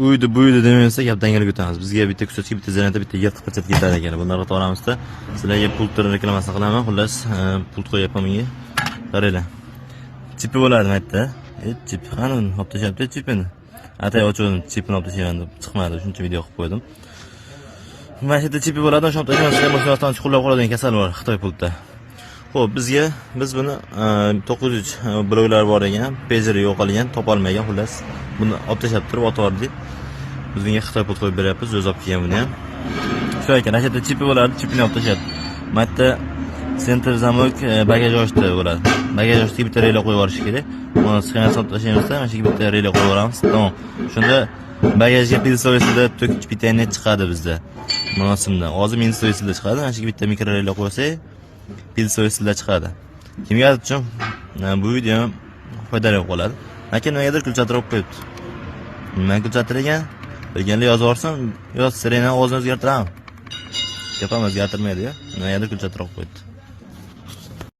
uydi buydi demaysa gapdan kelib o'tamiz. Bizga bitta kuchga bitta zanata bitta yirtiq pachat ketadi ekan. Bunlarga to'g'ramizda. Sizlarga pultni reklamasini qilaman. Xullas, pult qo'yapman menga. Qaranglar. Chipi bo'ladi maytda. Chip qani olib tashlabdi chipini. Atay ochuvdim, chipini olib tashlagan deb chiqmadi. Shuncha video qilib qo'ydim. Mana shu yerda chipi bo'ladi, o'sha olib tashlashga mashinasdan chiqib qoladigan kasal bor Xitoy pultda. Xo'p, biz buni 900 bloklar bor ekan, pejeri yo'qolgan, topolmagan, xullas. Buni olib tashlab turib o'tvordik. Biz bunga Xitoy pul qo'yib beryapmiz, o'zi olib kelgan buni ham. Shu ekan, mana shu yerda chipi bo'ladi, chipini olib tashlab. Mana yerda center zamok bagaj ochdi bo'ladi. Bagaj ochdiga bitta reyla qo'yib yuborish kerak. Buni sxemasini olib tashlaymizda, mana shu bitta reyla qo'yib yuboramiz. Tamom. Shunda bagajga pilsovesida to'kich pitaniya chiqadi bizda. Munosibdan. Hozir minusovesida chiqadi. Mana shu bitta mikro reyla qo'ysak, pilsovesida chiqadi. Kimgadir uchun bu video foydali bo'ladi. Lekin nimagadir kulchatirib qo'yibdi. Nima kulchatirgan? Bilganlar yozib yuborsin, yo sirena ovozini o'zgartiraman. Gapim o'zgartirmaydi-ku. Nimagadir kulchatirib qo'yibdi.